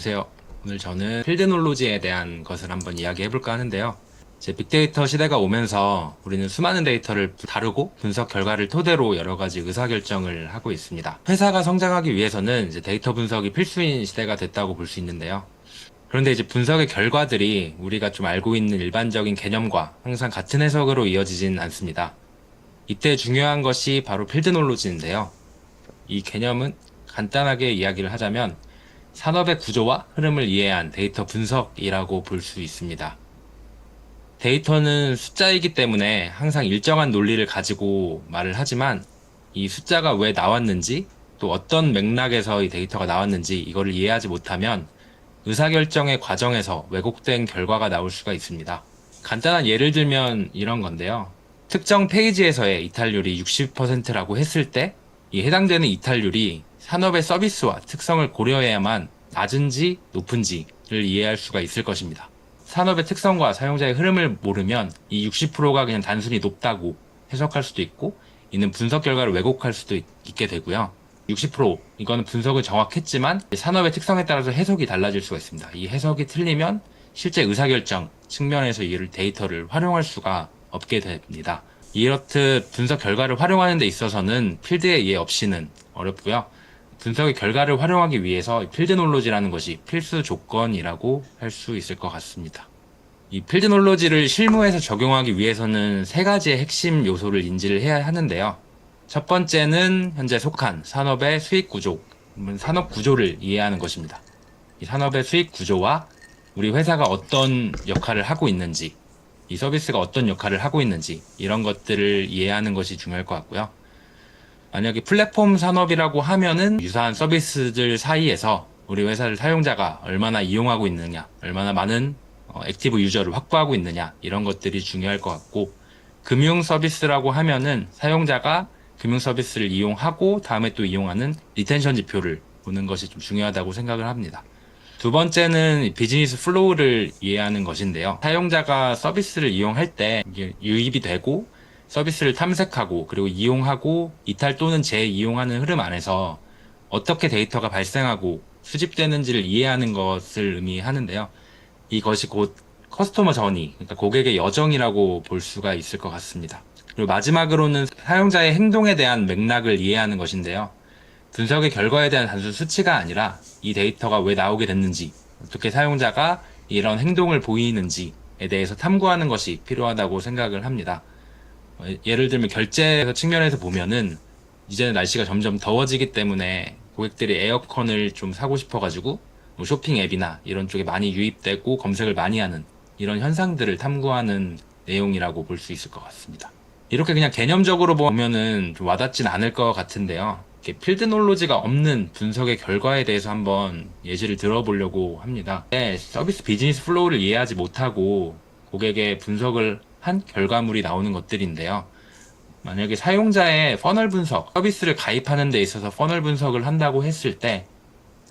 안녕하세요. 오늘 저는 필드놀로지에 대한 것을 한번 이야기해볼까 하는데요. 이제 빅데이터 시대가 오면서 우리는 수많은 데이터를 다루고 분석 결과를 토대로 여러 가지 의사결정을 하고 있습니다. 회사가 성장하기 위해서는 이제 데이터 분석이 필수인 시대가 됐다고 볼 수 있는데요. 그런데 이제 분석의 결과들이 우리가 좀 알고 있는 일반적인 개념과 항상 같은 해석으로 이어지진 않습니다. 이때 중요한 것이 바로 필드놀로지인데요. 이 개념은 간단하게 이야기를 하자면 산업의 구조와 흐름을 이해한 데이터 분석이라고 볼 수 있습니다. 데이터는 숫자이기 때문에 항상 일정한 논리를 가지고 말을 하지만 이 숫자가 왜 나왔는지 또 어떤 맥락에서 이 데이터가 나왔는지 이거를 이해하지 못하면 의사결정의 과정에서 왜곡된 결과가 나올 수가 있습니다. 간단한 예를 들면 이런 건데요. 특정 페이지에서의 이탈률이 60%라고 했을 때 이 해당되는 이탈률이 산업의 서비스와 특성을 고려해야만 낮은지 높은지를 이해할 수가 있을 것입니다. 산업의 특성과 사용자의 흐름을 모르면 이 60%가 그냥 단순히 높다고 해석할 수도 있고 이는 분석 결과를 왜곡할 수도 있게 되고요. 60% 이거는 분석은 정확했지만 산업의 특성에 따라서 해석이 달라질 수가 있습니다. 이 해석이 틀리면 실제 의사결정 측면에서 이 데이터를 활용할 수가 없게 됩니다. 이렇듯 분석 결과를 활용하는 데 있어서는 필드의 이해 없이는 어렵고요. 분석의 결과를 활용하기 위해서 필드놀로지라는 것이 필수 조건이라고 할 수 있을 것 같습니다. 이 필드놀로지를 실무에서 적용하기 위해서는 세 가지의 핵심 요소를 인지를 해야 하는데요. 첫 번째는 현재 속한 산업의 수익 구조, 산업 구조를 이해하는 것입니다. 이 산업의 수익 구조와 우리 회사가 어떤 역할을 하고 있는지, 이 서비스가 어떤 역할을 하고 있는지 이런 것들을 이해하는 것이 중요할 것 같고요. 만약에 플랫폼 산업이라고 하면은 유사한 서비스들 사이에서 우리 회사를 사용자가 얼마나 이용하고 있느냐, 얼마나 많은 액티브 유저를 확보하고 있느냐 이런 것들이 중요할 것 같고, 금융 서비스라고 하면은 사용자가 금융 서비스를 이용하고 다음에 또 이용하는 리텐션 지표를 보는 것이 좀 중요하다고 생각을 합니다. 두 번째는 비즈니스 플로우를 이해하는 것인데요. 사용자가 서비스를 이용할 때 이게 유입이 되고 서비스를 탐색하고 그리고 이용하고 이탈 또는 재이용하는 흐름 안에서 어떻게 데이터가 발생하고 수집되는지를 이해하는 것을 의미하는데요. 이것이 곧 커스터머 저니, 그러니까 고객의 여정이라고 볼 수가 있을 것 같습니다. 그리고 마지막으로는 사용자의 행동에 대한 맥락을 이해하는 것인데요. 분석의 결과에 대한 단순 수치가 아니라 이 데이터가 왜 나오게 됐는지, 어떻게 사용자가 이런 행동을 보이는지에 대해서 탐구하는 것이 필요하다고 생각을 합니다. 예를 들면 결제 측면에서 보면은 이제는 날씨가 점점 더워지기 때문에 고객들이 에어컨을 좀 사고 싶어가지고 뭐 쇼핑 앱이나 이런 쪽에 많이 유입되고 검색을 많이 하는 이런 현상들을 탐구하는 내용이라고 볼 수 있을 것 같습니다. 이렇게 그냥 개념적으로 보면은 좀 와닿진 않을 것 같은데요. 필드놀로지가 없는 분석의 결과에 대해서 한번 예시를 들어보려고 합니다. 서비스 비즈니스 플로우를 이해하지 못하고 고객의 분석을 한 결과물이 나오는 것들인데요. 만약에 사용자의 퍼널 분석, 서비스를 가입하는 데 있어서 퍼널 분석을 한다고 했을 때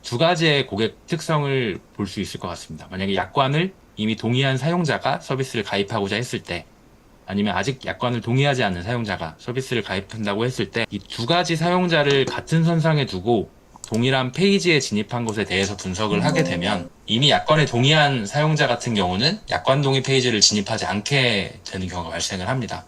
두 가지의 고객 특성을 볼 수 있을 것 같습니다. 만약에 약관을 이미 동의한 사용자가 서비스를 가입하고자 했을 때, 아니면 아직 약관을 동의하지 않는 사용자가 서비스를 가입한다고 했을 때 이 두 가지 사용자를 같은 선상에 두고 동일한 페이지에 진입한 것에 대해서 분석을 하게 되면 이미 약관에 동의한 사용자 같은 경우는 약관 동의 페이지를 진입하지 않게 되는 경우가 발생을 합니다.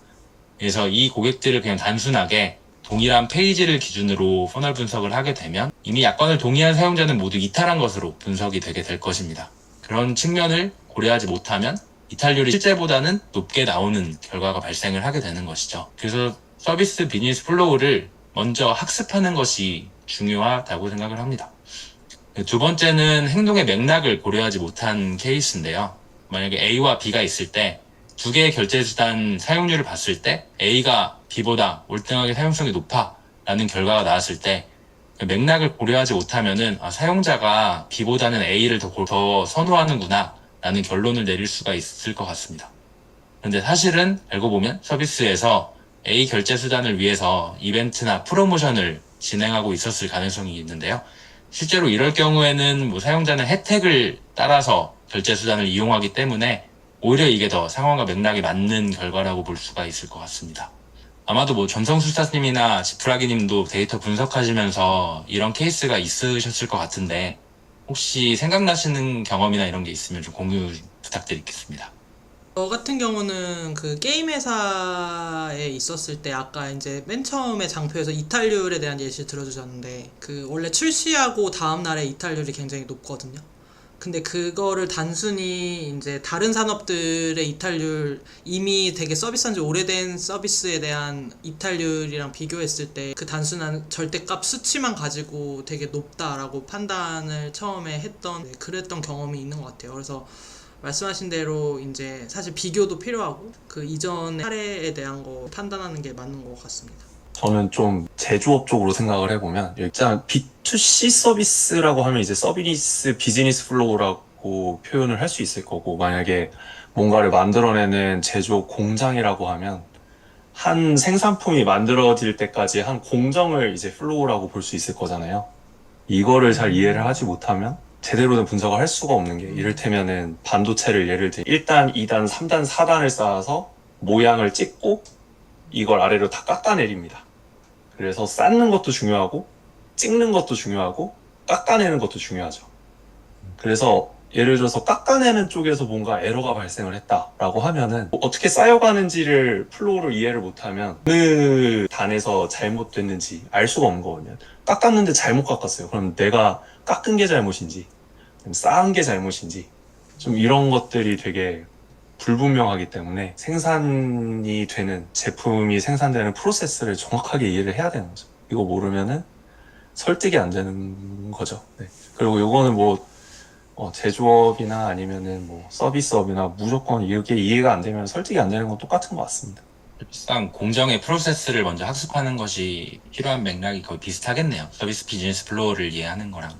그래서 이 고객들을 그냥 단순하게 동일한 페이지를 기준으로 퍼널 분석을 하게 되면 이미 약관을 동의한 사용자는 모두 이탈한 것으로 분석이 되게 될 것입니다. 그런 측면을 고려하지 못하면 이탈률이 실제보다는 높게 나오는 결과가 발생을 하게 되는 것이죠. 그래서 서비스 비즈니스 플로우를 먼저 학습하는 것이 중요하다고 생각을 합니다. 두 번째는 행동의 맥락을 고려하지 못한 케이스인데요. 만약에 A와 B가 있을 때 두 개의 결제 수단 사용률을 봤을 때 A가 B보다 월등하게 사용성이 높아 라는 결과가 나왔을 때 맥락을 고려하지 못하면은 사용자가 B보다는 A를 더 선호하는구나 라는 결론을 내릴 수가 있을 것 같습니다. 그런데 사실은 알고 보면 서비스에서 A 결제 수단을 위해서 이벤트나 프로모션을 진행하고 있었을 가능성이 있는데요. 실제로 이럴 경우에는 사용자는 혜택을 따라서 결제 수단을 이용하기 때문에 오히려 이게 더 상황과 맥락이 맞는 결과라고 볼 수가 있을 것 같습니다. 아마도 전성술사님이나 지프라기님도 데이터 분석하시면서 이런 케이스가 있으셨을 것 같은데 혹시 생각나시는 경험이나 이런 게 있으면 좀 공유 부탁드리겠습니다. 저 같은 경우는 그 게임 회사에 있었을 때 아까 이제 맨 처음에 장표에서 이탈률에 대한 예시를 들어주셨는데 그 원래 출시하고 다음 날에 이탈률이 굉장히 높거든요. 근데 그거를 단순히 이제 다른 산업들의 이탈률 이미 되게 서비스한 지 오래된 서비스에 대한 이탈률이랑 비교했을 때 그 단순한 절대값 수치만 가지고 되게 높다라고 판단을 처음에 했던 그랬던 경험이 있는 것 같아요. 그래서 말씀하신 대로 이제 사실 비교도 필요하고 그 이전의 사례에 대한 거 판단하는 게 맞는 것 같습니다. 저는 좀 제조업 쪽으로 생각을 해보면 일단 B2C 서비스라고 하면 이제 서비스 비즈니스 플로우라고 표현을 할 수 있을 거고, 만약에 뭔가를 만들어내는 제조업 공장이라고 하면 한 생산품이 만들어질 때까지 한 공정을 이제 플로우라고 볼 수 있을 거잖아요. 이거를 잘 이해를 하지 못하면 제대로 된 분석을 할 수가 없는 게, 이를테면은 반도체를 예를 들어 1단, 2단, 3단, 4단을 쌓아서 모양을 찍고 이걸 아래로 다 깎아내립니다. 그래서 쌓는 것도 중요하고 찍는 것도 중요하고 깎아내는 것도 중요하죠. 그래서 예를 들어서 깎아내는 쪽에서 뭔가 에러가 발생을 했다라고 하면은 어떻게 쌓여가는지를 플로우를 이해를 못하면 어느 단에서 잘못됐는지 알 수가 없는 거거든요. 깎았는데 잘못 깎았어요. 그럼 내가 깎은 게 잘못인지 쌓은 게 잘못인지 좀 이런 것들이 되게 불분명하기 때문에 생산이 되는 제품이 생산되는 프로세스를 정확하게 이해를 해야 되는 거죠. 이거 모르면은 설득이 안 되는 거죠. 네. 그리고 요거는 뭐 제조업이나 아니면은 뭐 서비스업이나 무조건 이렇게 이해가 안 되면 설득이 안 되는 건 똑같은 것 같습니다. 일단 공정의 프로세스를 먼저 학습하는 것이 필요한 맥락이 거의 비슷하겠네요. 서비스 비즈니스 플로우를 이해하는 거랑.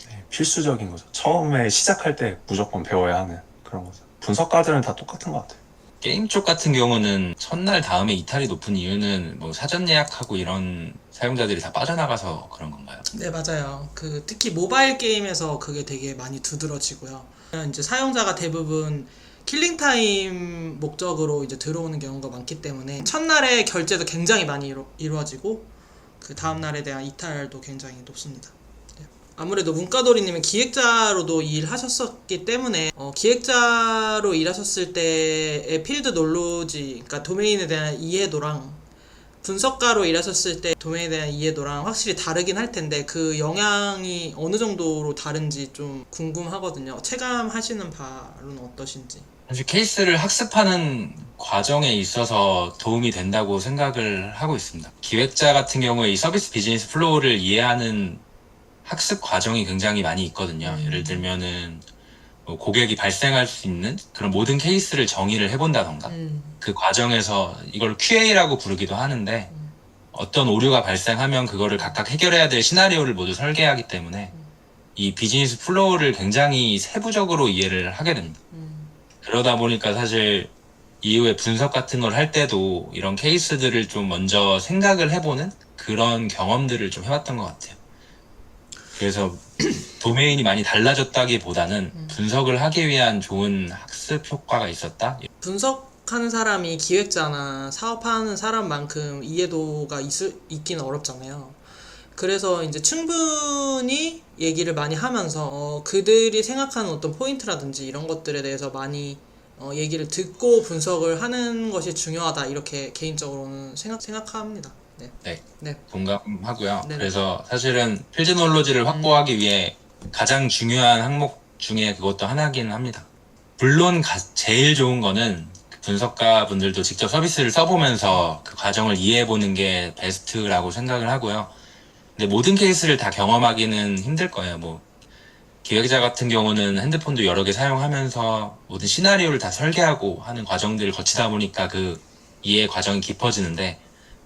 네, 필수적인 거죠. 처음에 시작할 때 무조건 배워야 하는 그런 거죠. 분석가들은 다 똑같은 것 같아요. 게임 쪽 같은 경우는 첫날 다음에 이탈이 높은 이유는 뭐 사전 예약하고 이런 사용자들이 다 빠져나가서 그런 건가요? 네, 맞아요. 그 특히 모바일 게임에서 그게 되게 많이 두드러지고요. 이제 사용자가 대부분 킬링타임 목적으로 이제 들어오는 경우가 많기 때문에 첫날에 결제도 굉장히 많이 이루어지고 그 다음날에 대한 이탈도 굉장히 높습니다. 네. 아무래도 문과도리님은 기획자로도 일하셨었기 때문에 기획자로 일하셨을 때의 필드 놀로지, 그러니까 도메인에 대한 이해도랑 분석가로 일하셨을 때 도메인에 대한 이해도랑 확실히 다르긴 할 텐데 그 영향이 어느 정도로 다른지 좀 궁금하거든요. 체감하시는 바로는 어떠신지. 사실 케이스를 학습하는 과정에 있어서 도움이 된다고 생각을 하고 있습니다. 기획자 같은 경우에 이 서비스 비즈니스 플로우를 이해하는 학습 과정이 굉장히 많이 있거든요. 예를 들면은 뭐 고객이 발생할 수 있는 그런 모든 케이스를 정의를 해본다던가 그 과정에서 이걸 QA라고 부르기도 하는데 어떤 오류가 발생하면 그거를 각각 해결해야 될 시나리오를 모두 설계하기 때문에 이 비즈니스 플로우를 굉장히 세부적으로 이해를 하게 됩니다. 그러다 보니까 사실 이후에 분석 같은 걸 할 때도 이런 케이스들을 좀 먼저 생각을 해보는 그런 경험들을 좀 해왔던 것 같아요. 그래서 도메인이 많이 달라졌다기보다는 분석을 하기 위한 좋은 학습 효과가 있었다. 분석하는 사람이 기획자나 사업하는 사람만큼 이해도가 있기는 어렵잖아요. 그래서 이제 충분히 얘기를 많이 하면서 그들이 생각하는 어떤 포인트라든지 이런 것들에 대해서 많이 얘기를 듣고 분석을 하는 것이 중요하다, 이렇게 개인적으로는 생각합니다. 네. 네, 네. 공감하고요. 네네. 그래서 사실은 필드 놀로지를 확보하기 위해 가장 중요한 항목 중에 그것도 하나긴 합니다. 물론 제일 좋은 거는 분석가 분들도 직접 서비스를 써보면서 그 과정을 이해해보는 게 베스트라고 생각을 하고요. 근데 모든 케이스를 다 경험하기는 힘들 거예요. 뭐 기획자 같은 경우는 핸드폰도 여러 개 사용하면서 모든 시나리오를 다 설계하고 하는 과정들을 거치다 보니까 그 이해 과정이 깊어지는데,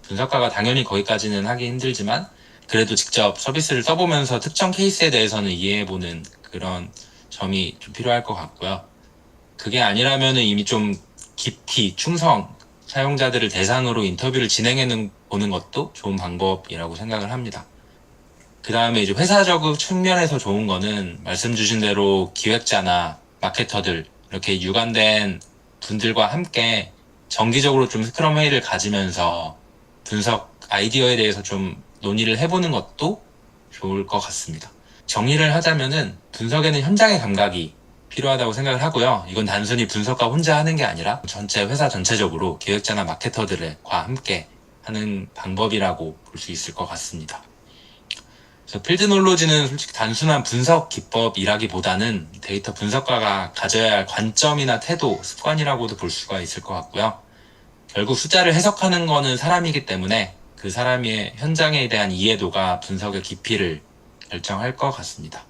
분석가가 당연히 거기까지는 하기 힘들지만 그래도 직접 서비스를 써보면서 특정 케이스에 대해서는 이해해보는 그런 점이 좀 필요할 것 같고요. 그게 아니라면은 이미 좀 깊이 충성 사용자들을 대상으로 인터뷰를 진행해 보는 것도 좋은 방법이라고 생각을 합니다. 그 다음에 이제 회사적 측면에서 좋은 거는 말씀 주신 대로 기획자나 마케터들 이렇게 유관된 분들과 함께 정기적으로 좀 스크럼 회의를 가지면서 분석 아이디어에 대해서 좀 논의를 해보는 것도 좋을 것 같습니다. 정리를 하자면은 분석에는 현장의 감각이 필요하다고 생각을 하고요. 이건 단순히 분석가 혼자 하는 게 아니라 전체 회사 전체적으로 기획자나 마케터들과 함께 하는 방법이라고 볼 수 있을 것 같습니다. 그래서 필드 놀로지는 솔직히 단순한 분석 기법이라기보다는 데이터 분석가가 가져야 할 관점이나 태도, 습관이라고도 볼 수가 있을 것 같고요. 결국 숫자를 해석하는 거는 사람이기 때문에 그 사람의 현장에 대한 이해도가 분석의 깊이를 결정할 것 같습니다.